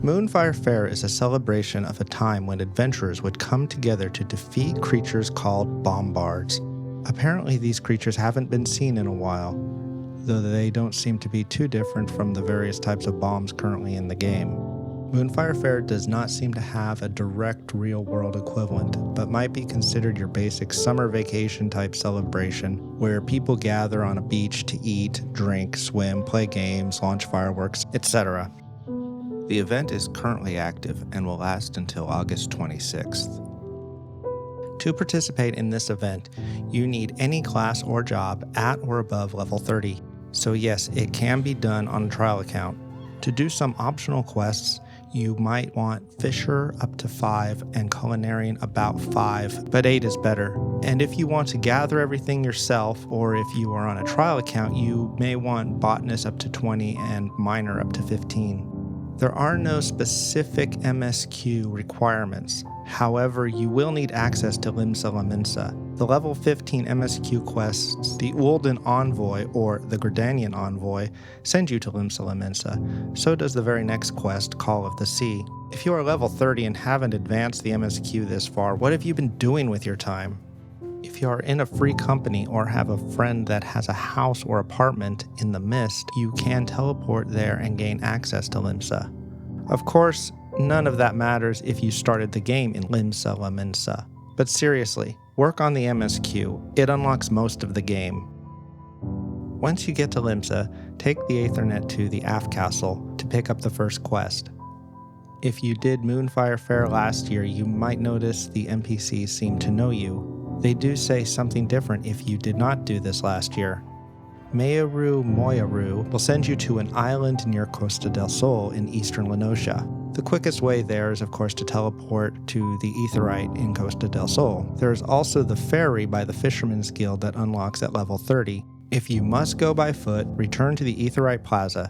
Moonfire Faire is a celebration of a time when adventurers would come together to defeat creatures called bombards. Apparently these creatures haven't been seen in a while, though they don't seem to be too different from the various types of bombs currently in the game. Moonfire Faire does not seem to have a direct real-world equivalent, but might be considered your basic summer vacation type celebration, where people gather on a beach to eat, drink, swim, play games, launch fireworks, etc. The event is currently active and will last until August 26th. To participate in this event, you need any class or job at or above level 30. So yes, it can be done on a trial account. To do some optional quests, you might want Fisher up to 5 and Culinarian about 5, but 8 is better. And if you want to gather everything yourself, or if you are on a trial account, you may want Botanist up to 20 and Miner up to 15. There are no specific MSQ requirements. However, you will need access to Limsa Lamensa. The level 15 MSQ quests, the Ulden Envoy or the Gridanian Envoy, send you to Limsa Lamensa. So does the very next quest, Call of the Sea. If you are level 30 and haven't advanced the MSQ this far, what have you been doing with your time? If you are in a free company or have a friend that has a house or apartment in the Mist, you can teleport there and gain access to Limsa. Of course, none of that matters if you started the game in Limsa Lamensa. But seriously, work on the MSQ. It unlocks most of the game. Once you get to Limsa, take the Aethernet to the Aft Castle to pick up the first quest. If you did Moonfire Faire last year, you might notice the NPCs seem to know you. They do say something different if you did not do this last year. Mearu Moyaru will send you to an island near Costa del Sol in eastern Lenosha. The quickest way there is of course to teleport to the Aetherite in Costa del Sol. There is also the ferry by the Fisherman's Guild that unlocks at level 30. If you must go by foot, return to the Aetherite Plaza.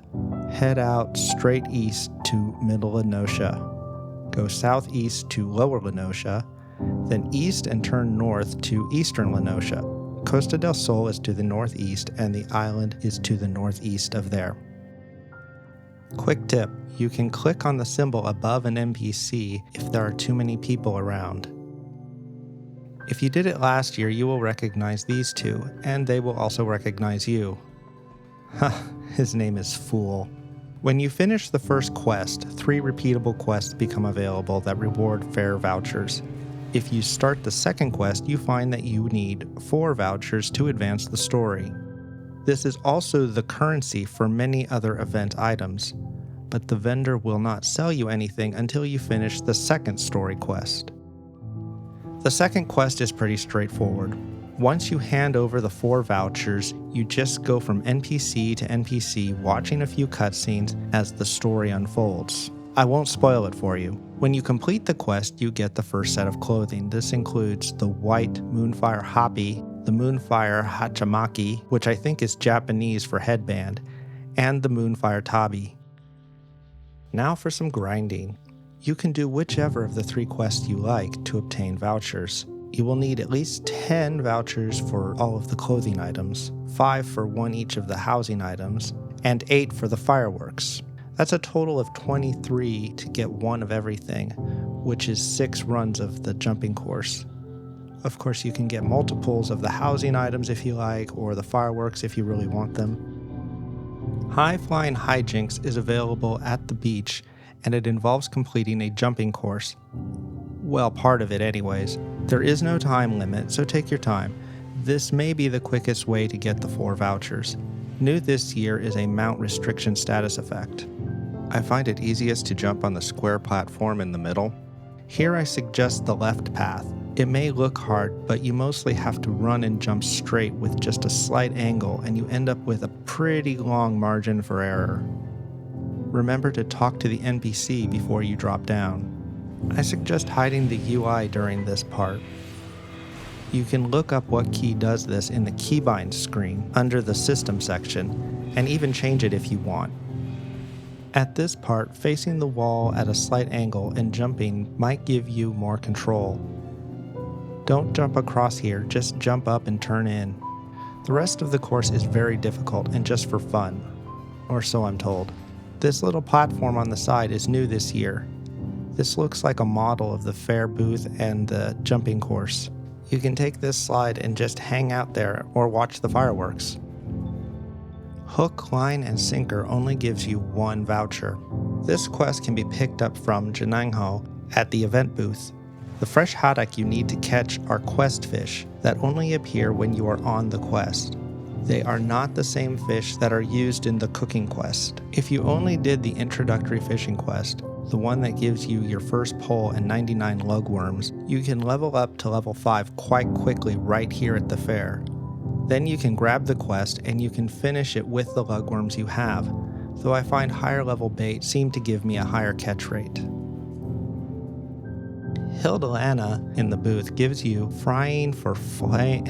Head out straight east to Middle Lenosha. Go southeast to Lower Lenosha, then east and turn north to eastern Lenosha. Costa del Sol is to the northeast and the island is to the northeast of there. Quick tip, you can click on the symbol above an NPC if there are too many people around. If you did it last year, you will recognize these two, and they will also recognize you. His name is Fool. When you finish the first quest, 3 repeatable quests become available that reward Faire vouchers. If you start the second quest, you find that you need 4 vouchers to advance the story. This is also the currency for many other event items, but the vendor will not sell you anything until you finish the second story quest. The second quest is pretty straightforward. Once you hand over the 4 vouchers, you just go from NPC to NPC watching a few cutscenes as the story unfolds. I won't spoil it for you. When you complete the quest, you get the first set of clothing. This includes the white Moonfire Hapi, the Moonfire Hachamaki, which I think is Japanese for headband, and the Moonfire Tabi. Now for some grinding. You can do whichever of the 3 quests you like to obtain vouchers. You will need at least 10 vouchers for all of the clothing items, 5 for one each of the housing items, and 8 for the fireworks. That's a total of 23 to get 1 of everything, which is 6 runs of the jumping course. Of course, you can get multiples of the housing items if you like, or the fireworks if you really want them. High Flying Hijinks is available at the beach, and it involves completing a jumping course. Well, part of it anyways. There is no time limit, so take your time. This may be the quickest way to get the 4 vouchers. New this year is a mount restriction status effect. I find it easiest to jump on the square platform in the middle. Here I suggest the left path. It may look hard, but you mostly have to run and jump straight with just a slight angle, and you end up with a pretty long margin for error. Remember to talk to the NPC before you drop down. I suggest hiding the UI during this part. You can look up what key does this in the keybind screen under the system section, and even change it if you want. At this part, facing the wall at a slight angle and jumping might give you more control. Don't jump across here, just jump up and turn in. The rest of the course is very difficult and just for fun, or so I'm told. This little platform on the side is new this year. This looks like a model of the fair booth and the jumping course. You can take this slide and just hang out there or watch the fireworks. Hook, line, and sinker only gives you 1 voucher. This quest can be picked up from Jinangho at the event booth. The fresh haddock you need to catch are quest fish that only appear when you are on the quest. They are not the same fish that are used in the cooking quest. If you only did the introductory fishing quest, the one that gives you your first pole and 99 lugworms, you can level up to level 5 quite quickly right here at the fair. Then you can grab the quest and you can finish it with the lugworms you have, though I find higher level bait seem to give me a higher catch rate. Hildalana in the booth gives you frying for fame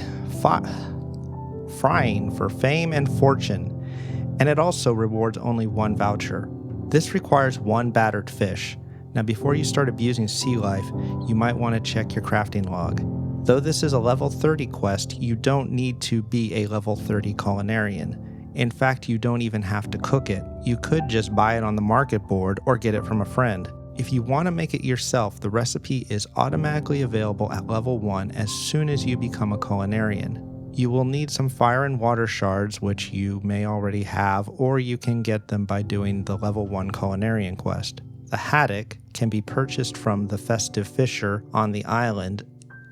and fortune, and it also rewards only 1 voucher. This requires 1 battered fish. Now before you start abusing sea life, you might want to check your crafting log. Though this is a level 30 quest, you don't need to be a level 30 culinarian. In fact, you don't even have to cook it. You could just buy it on the market board or get it from a friend. If you want to make it yourself, the recipe is automatically available at level 1 as soon as you become a culinarian. You will need some fire and water shards, which you may already have, or you can get them by doing the level 1 culinarian quest. The haddock can be purchased from the festive fisher on the island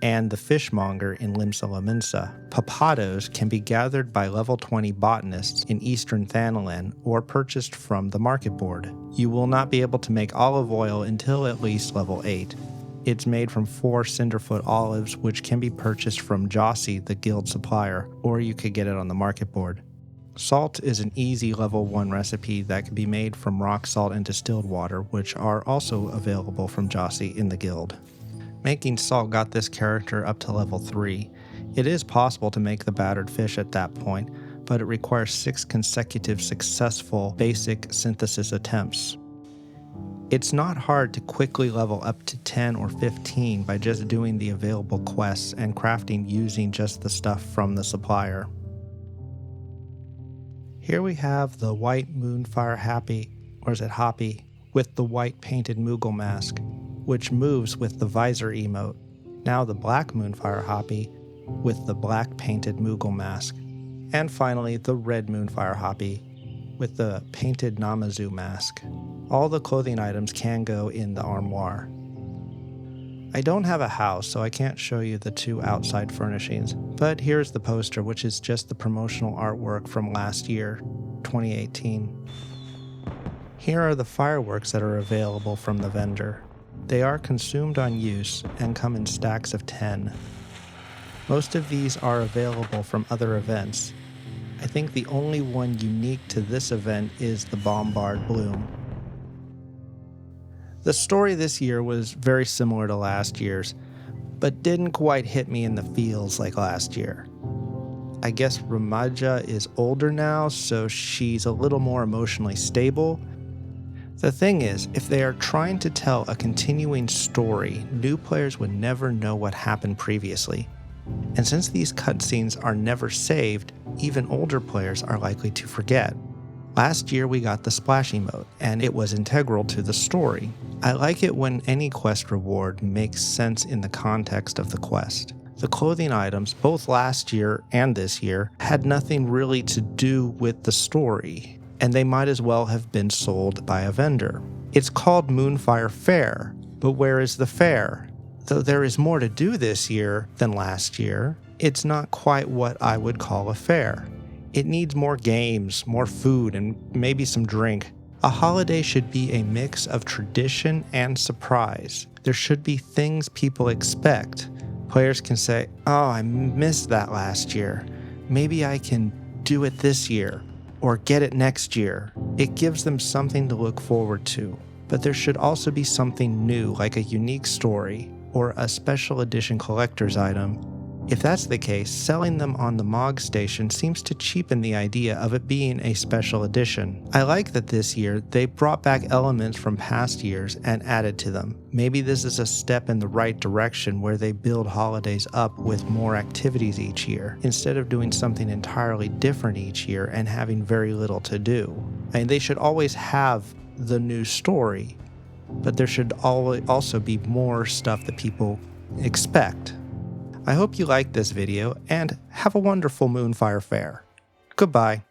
and the fishmonger in Limsa Laminsa. Papados can be gathered by level 20 botanists in eastern Thanalan or purchased from the market board. You will not be able to make olive oil until at least level 8. It's made from 4 cinderfoot olives, which can be purchased from Jossie, the guild supplier, or you could get it on the market board. Salt is an easy level 1 recipe that can be made from rock salt and distilled water, which are also available from Jossie in the guild. Making salt got this character up to level 3. It is possible to make the battered fish at that point, but it requires 6 consecutive successful basic synthesis attempts. It's not hard to quickly level up to 10 or 15 by just doing the available quests and crafting using just the stuff from the supplier. Here we have the white Moonfire Happy, or is it Hoppy, with the white painted Moogle mask, which moves with the visor emote. Now the black Moonfire Hoppy with the black painted Moogle mask. And finally the red Moonfire Hoppy with the painted Namazu mask. All the clothing items can go in the armoire. I don't have a house, so I can't show you the 2 outside furnishings, but here's the poster, which is just the promotional artwork from last year, 2018. Here are the fireworks that are available from the vendor. They are consumed on use and come in stacks of 10. Most of these are available from other events. I think the only one unique to this event is the Bombard Bloom. The story this year was very similar to last year's, but didn't quite hit me in the feels like last year. I guess Remaja is older now, so she's a little more emotionally stable. The thing is, if they are trying to tell a continuing story, new players would never know what happened previously. And since these cutscenes are never saved, even older players are likely to forget. Last year we got the splash emote, and it was integral to the story. I like it when any quest reward makes sense in the context of the quest. The clothing items, both last year and this year, had nothing really to do with the story, and they might as well have been sold by a vendor. It's called Moonfire Faire, but where is the fair? Though there is more to do this year than last year, it's not quite what I would call a fair. It needs more games, more food, and maybe some drink. A holiday should be a mix of tradition and surprise. There should be things people expect. Players can say, "Oh, I missed that last year. Maybe I can do it this year, or get it next year." It gives them something to look forward to. But there should also be something new, like a unique story, or a special edition collector's item. If that's the case, selling them on the MOG station seems to cheapen the idea of it being a special edition. I like that this year they brought back elements from past years and added to them. Maybe this is a step in the right direction where they build holidays up with more activities each year, instead of doing something entirely different each year and having very little to do. I mean, they should always have the new story, but there should also be more stuff that people expect. I hope you liked this video, and have a wonderful Moonfire Faire. Goodbye.